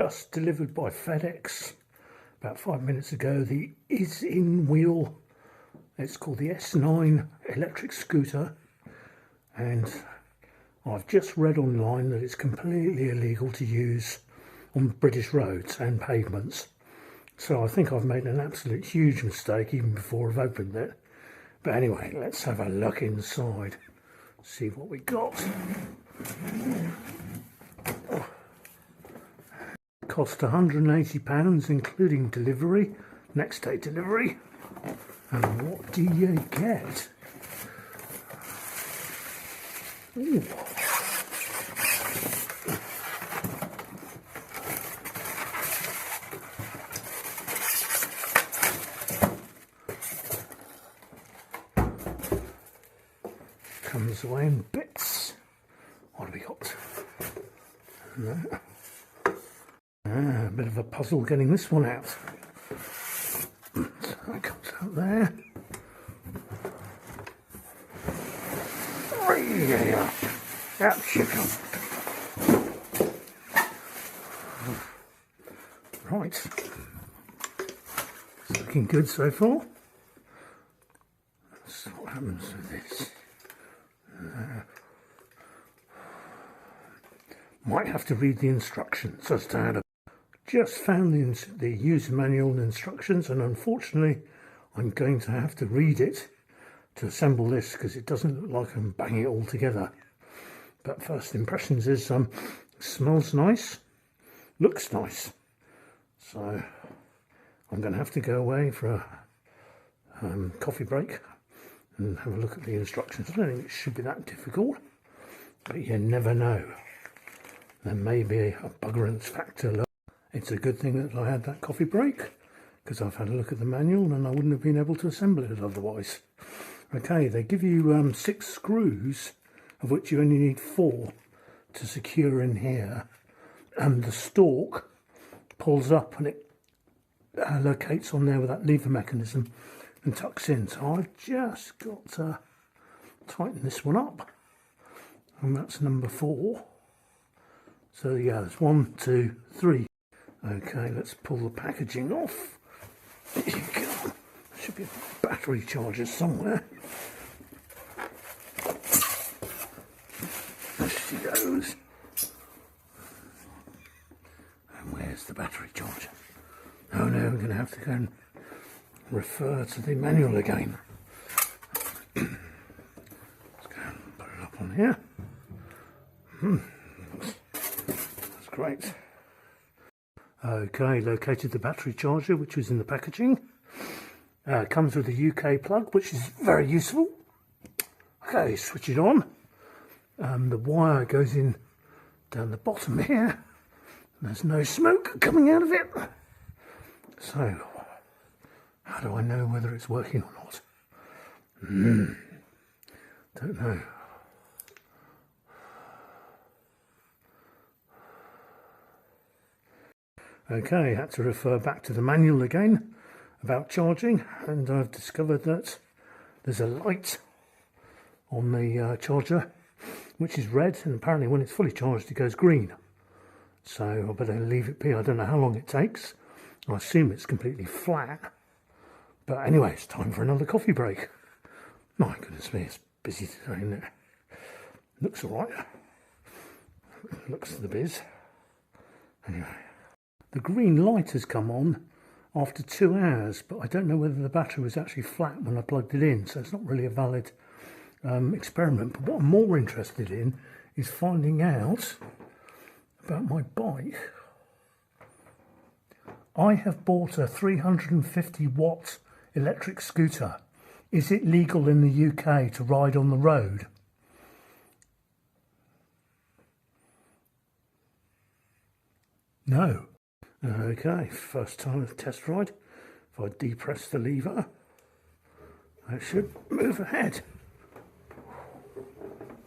Just delivered by FedEx about 5 minutes ago, the Isinwheel, it's called the S9 Electric Scooter, and I've just read online that it's completely illegal to use on British roads and pavements. So I think I've made an absolute huge mistake even before I've opened it. But anyway, let's have a look inside, see what we got. Cost £180 including delivery, next day delivery. And what do you get? Ooh. Comes away in bits. What have we got? No. A bit of a puzzle getting this one out. So that comes out there. Out you come. Right. It's looking good so far. So what happens with this? Might have to read the instructions as to how to. Just found the user manual and instructions, and unfortunately I'm going to have to read it to assemble this because it doesn't look like I'm banging it all together. But first impressions is smells nice, looks nice. So I'm going to have to go away for a coffee break and have a look at the instructions. I don't think it should be that difficult, but you never know. There may be a buggerance factor. It's a good thing that I had that coffee break, because I've had a look at the manual and I wouldn't have been able to assemble it otherwise. Okay, they give you 6 screws, of which you only need 4 to secure in here. And the stalk pulls up and it locates on there with that lever mechanism and tucks in. So I've just got to tighten this one up. And that's number 4. So yeah, there's 1, 2, 3. Okay, let's pull the packaging off. There you go. There should be a battery charger somewhere. There she goes. And where's the battery charger? Oh no, I'm going to have to go and refer to the manual again. Let's go and put it up on here. That's great. Okay, located the battery charger, which was in the packaging. Comes with a UK plug, which is very useful. Okay, switch it on. The wire goes in down the bottom here. There's no smoke coming out of it. So, how do I know whether it's working or not? Don't know. Okay, had to refer back to the manual again about charging, and I've discovered that there's a light on the charger which is red, and apparently when it's fully charged it goes green. So I better leave it be. I don't know how long it takes. I assume it's completely flat. But anyway, it's time for another coffee break. My goodness me, it's busy today, isn't it? Looks alright. Looks the biz. Anyway. The green light has come on after 2 hours, but I don't know whether the battery was actually flat when I plugged it in, so it's not really a valid experiment. But what I'm more interested in is finding out about my bike. I have bought a 350 watt electric scooter. Is it legal in the UK to ride on the road? No. Okay, first time of test ride. If I depress the lever, I should move ahead.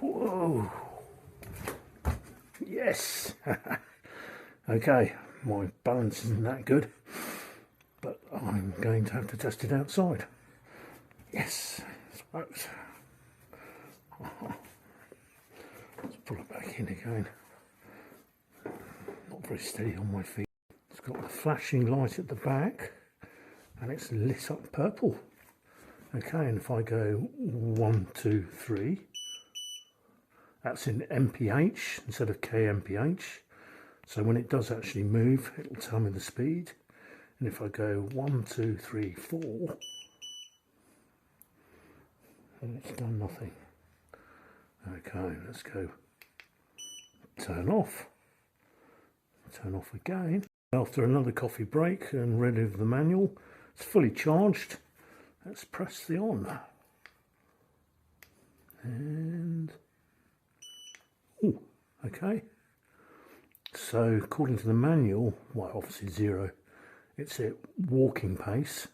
Whoa! Yes! Okay, my balance isn't that good, but I'm going to have to test it outside. Yes, I suppose. Let's pull it back in again. Not very steady on my feet. It's got the flashing light at the back and it's lit up purple. Okay, and if I go 1, 2, 3, that's in mph instead of kmph. So when it does actually move, it will tell me the speed. And if I go 1, 2, 3, 4, and it's done nothing. Okay, let's go turn off. Turn off again. After another coffee break and read over the manual, it's fully charged. Let's press the on. And oh, okay. So according to the manual, well, obviously 0, it's at walking pace.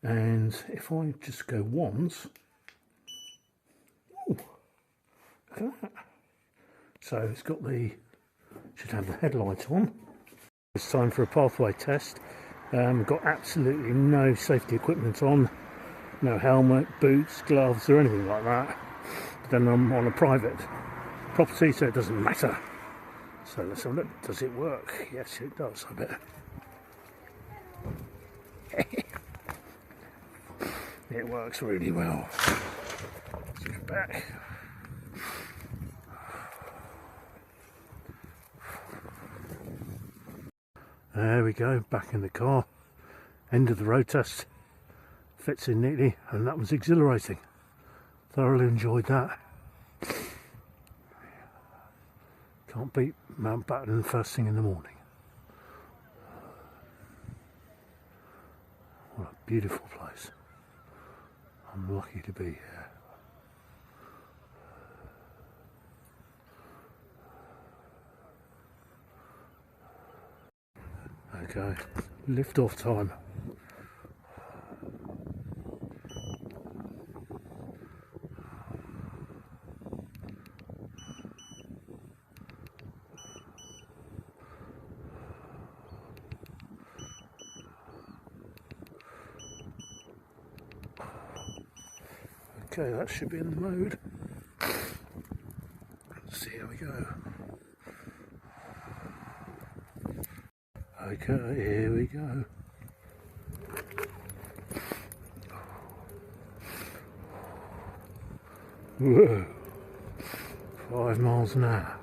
And if I just go once, oh, look at that. So it's got the, should have the headlight on. It's time for a pathway test. Got absolutely no safety equipment on, no helmet, boots, gloves or anything like that. But then I'm on a private property, so it doesn't matter. So let's have a look. Does it work? Yes, it does, I bet. It works really well. Let's go back. There we go, back in the car. End of the road test. Fits in neatly, and that was exhilarating. Thoroughly enjoyed that. Can't beat Mountbatten first thing in the morning. What a beautiful place. I'm lucky to be here. Okay, lift off time. Okay, that should be in the mode. Let's see how we go. Okay, here we go. Whoa, 5 miles an hour.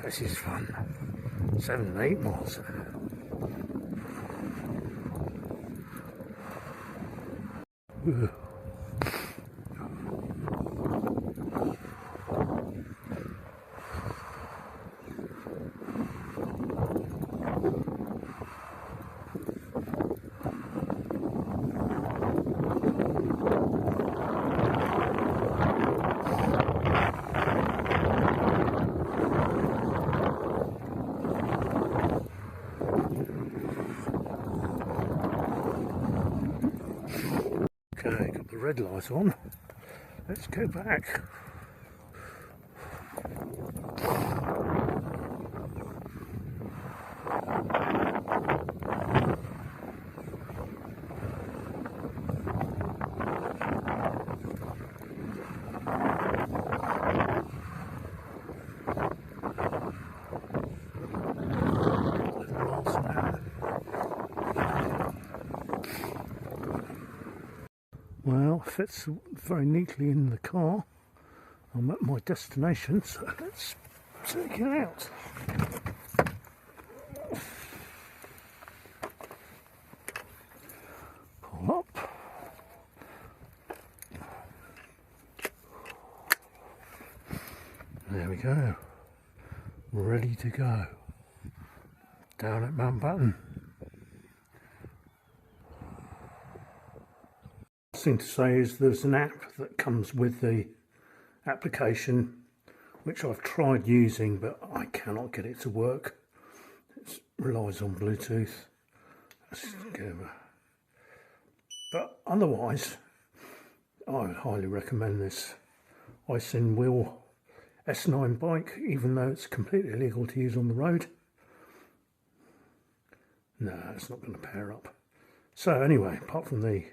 This is fun. 7, 8 miles an hour. Whoa. Okay, got the red light on. Let's go back. Well, fits very neatly in the car. I'm at my destination, so let's take it out. Pull up. There we go. Ready to go. Down at Mountbatten. Thing to say is there's an app that comes with the application which I've tried using, but I cannot get it to work. It relies on Bluetooth. But otherwise, I would highly recommend this Isinwheel S9 bike, even though it's completely illegal to use on the road. No, it's not going to pair up. So anyway, apart from the